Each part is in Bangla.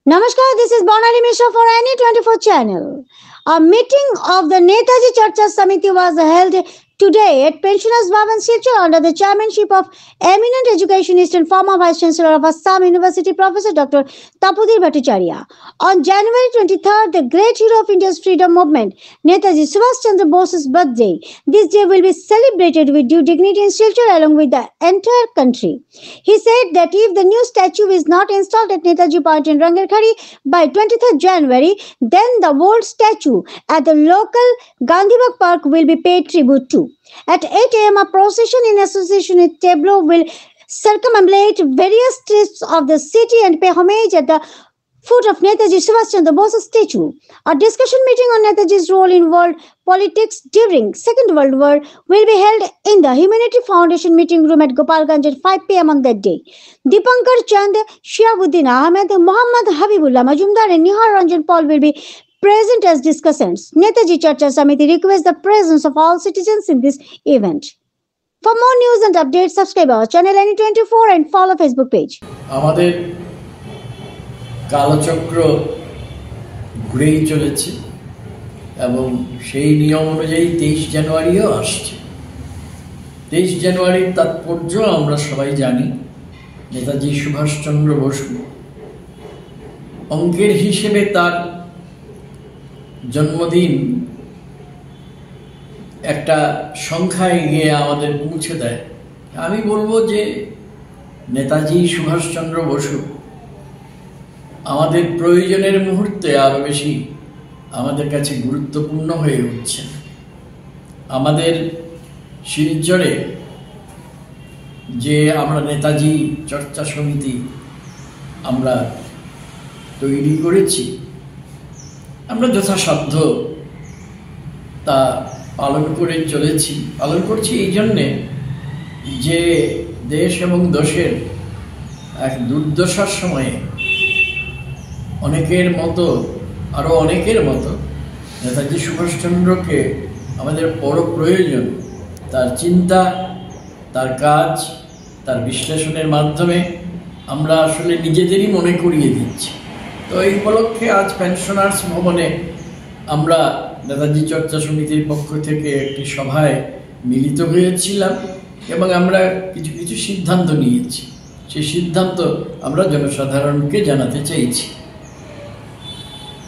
Namaskar, this is Bonali Mishra for NE24 channel. A meeting of the Netaji Charcha Samiti was held today at Pensioners Bhavan Silchar under the chairmanship of eminent educationist and former Vice Chancellor of Assam University, Professor Dr. Tapudir Bhattacharya. On January 23rd, the great hero of India's freedom movement, Netaji Subhash Chandra Bose's birthday. This day will be celebrated with due dignity in Silchar along with the entire country. He said that if the new statue is not installed at Netaji Point in Rangelkhari by 23rd January, then the old statue at the local Gandhibagh Park will be paid tribute to. At 8 a.m., a procession in association with Tableau will circumambulate various streets of the city and pay homage at the foot of Netaji Subhash Chandra Bose's statue. A discussion meeting on Netaji's role in world politics during Second World War will be held in the Humanity Foundation meeting room at Gopalganj at 5 p.m. on that day. Dipankar Chand, Shiabuddin Ahmed, Muhammad Habibullah Majumdar and Nihar Ranjan Paul will be present as discussants. Netaji Charcha Samiti requests the presence of all citizens in this event. For more news and updates, subscribe our channel NE24 and follow Facebook page. আমাদের কালচক্র ঘুরেই চলেছে এবং সেই নিয়ম অনুযায়ী 23 জানুয়ারিও আসছে। 23 জানুয়ারির তাৎপর্য আমরা সবাই জানি। নেতাজি সুভাষচন্দ্র বসু অঙ্কের হিসেবে তার জন্মদিন একটা সংখ্যায় গিয়ে আমাদের পৌঁছে দেয়। আমি বলবো যে নেতাজি সুভাষচন্দ্র বসু আমাদের প্রয়োজনের মুহূর্তে আরো বেশি আমাদের কাছে গুরুত্বপূর্ণ হয়ে উঠছে। আমাদের শিলচরে যে আমরা নেতাজি চর্চা সমিতি আমরা তৈরি করেছি, আমরা যথাসাধ্য তা পালন করছি এই জন্যে যে দেশ এবং দেশের এক দুর্দশার সময়ে অনেকের মতো নেতাজি সুভাষচন্দ্রকে আমাদের বড় প্রয়োজন। তার চিন্তা, তার কাজ, তার বিশ্লেষণের মাধ্যমে আমরা আসলে নিজেদেরই মনে করিয়ে দিচ্ছি। তো এই উপলক্ষে আজ পেনশনার্স ভবনে আমরা নেতাজি চর্চা সমিতির পক্ষ থেকে একটি সভায় মিলিত হয়েছিলাম এবং আমরা কিছু সিদ্ধান্ত নিয়েছি। সেই সিদ্ধান্ত আমরা জনসাধারণকে জানাতে চাইছি।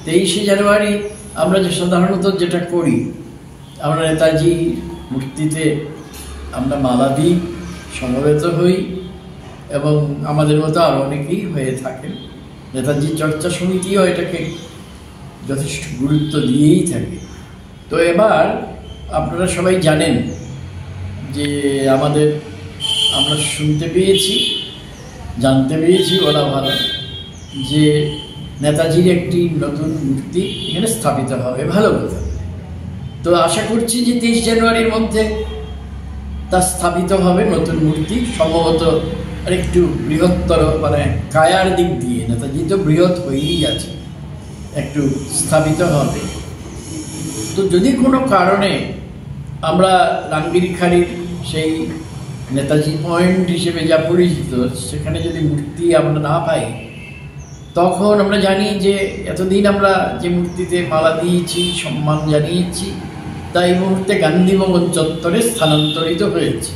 23 জানুয়ারি আমরা সাধারণত যেটা করি, আমরা নেতাজি মূর্তিতে আমরা মালা দিই, সমবেত হই এবং আমাদের মতো আরও অনেকেই হয়ে থাকেন। নেতাজি চর্চা সমিতিও এটাকে যথেষ্ট গুরুত্ব দিয়েই থাকে। তো এবার আপনারা সবাই জানেন যে আমরা জানতে পেরেছি বলা ভালো যে নেতাজির একটি নতুন মূর্তি এখানে স্থাপিত হবে। ভালো কথা। তো আশা করছি যে 23 জানুয়ারির মধ্যে তা স্থাপিত হবে নতুন মূর্তি, সম্ভবত আর একটু বৃহত্তর, মানে কায়ার দিক দিয়ে নেতাজি তো বৃহৎ হয়েই আছে, একটু স্থাপিত হবে। তো যদি কোনো কারণে আমরা রাঙ্গিরখাড়ির সেই নেতাজি পয়েন্ট হিসেবে যা পরিচিত সেখানে যদি মূর্তি আমরা না পাই, তখন আমরা জানি যে এতদিন আমরা যে মূর্তিতে মালা দিয়েছি, সম্মান জানিয়েছি, তা এই মুহূর্তে গান্ধী ভবন চত্বরে স্থানান্তরিত হয়েছে।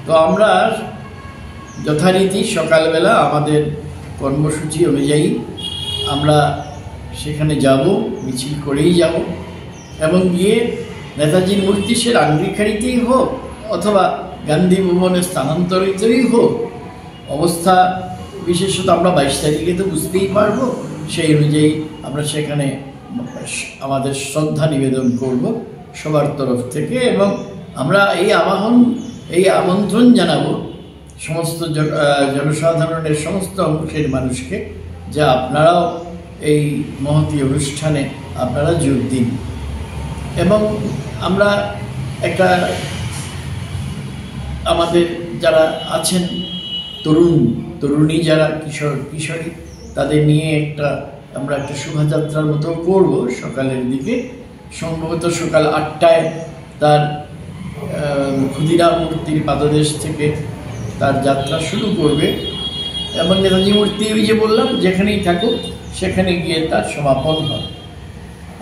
তো আমরা যথারীতি সকালবেলা আমাদের কর্মসূচি অনুযায়ী আমরা সেখানে যাব, মিছিল করেই যাব এবং গিয়ে নেতাজির মূর্তি সে রাঙ্গিরখাড়িতেই হোক অথবা গান্ধী ভবনে স্থানান্তরিতই হোক, অবস্থা বিশেষত আমরা 22 তারিখে তো বুঝতেই পারবো। সেই অনুযায়ী আমরা সেখানে আমাদের শ্রদ্ধা নিবেদন করব সবার তরফ থেকে এবং আমরা এই আমন্ত্রণ জানাবো সমস্ত জনসাধারণের সমস্ত অংশের মানুষকে যে আপনারাও এই মহতী অনুষ্ঠানে আপনারা যোগ দিন। এবং আমরা আমাদের যারা আছেন তরুণী যারা কিশোরী তাদের নিয়ে আমরা একটা শোভাযাত্রার মতো করব সকালের দিকে। সম্ভবত সকাল 8টায় তার ক্ষুদিরাম মূর্তির পাদদেশ থেকে তার যাত্রা শুরু করবে এবং নেতাজি মূর্তি ওই যে বললাম যেখানেই থাকুক সেখানে গিয়ে তার সমাপন হয়।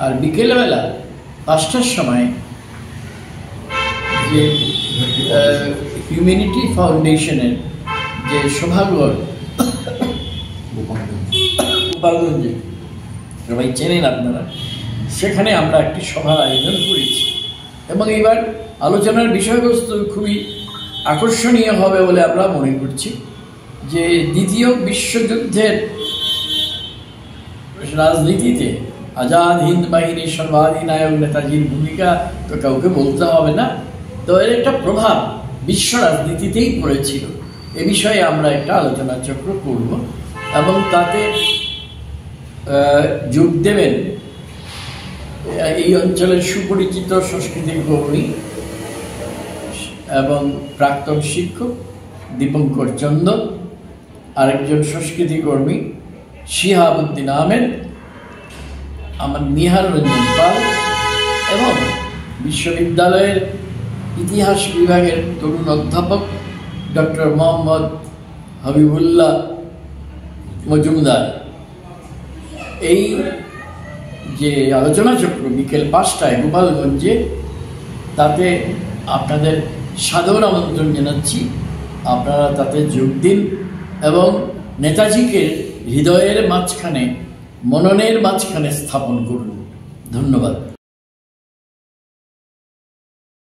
আর বিকেলবেলা 5টার সময় যে হিউম্যানিটি ফাউন্ডেশনের যে সভাঘর গোপালগঞ্জে সবাই চেনেন আপনারা, সেখানে আমরা একটি সভার আয়োজন করেছি এবং এবার আলোচনার বিষয়বস্তু খুবই আকর্ষণীয় হবে বলে আমরা মনে করছি। যে দ্বিতীয় বিশ্বযুদ্ধের রাজনীতিতে আজাদ হিন্দ বাহিনীর সর্বাধিনায়ক নেতাজির ভূমিকা তো কাউকে বলতে হবে না, তো এর একটা প্রভাব বিশ্ব রাজনীতিতেই পড়েছিল। এ বিষয়ে আমরা একটা আলোচনা চক্র করব এবং তাতে যোগ দেবেন এই অঞ্চলের সুপরিচিত সংস্কৃতির কর্মী এবং প্রাক্তন শিক্ষক দীপঙ্কর চন্দ, আরেকজন সংস্কৃতি কর্মী শিহাবুদ্দিন আহমেদ, আমার নিহার রঞ্জন পাল এবং বিশ্ববিদ্যালয়ের ইতিহাস বিভাগের তরুণ অধ্যাপক ডক্টর মোহাম্মদ হাবিবুল্লাহ মজুমদার। এই যে আলোচনা চক্র বিকেল 5টায় গোপালগঞ্জে, তাতে আপনাদের সাদর আমন্ত্রণ জানাচ্ছি। আপনারা তাতে যোগ দিন এবং নেতাজিকে হৃদয়ের মাঝখানে, মননের মাঝখানে স্থাপন করুন। ধন্যবাদ।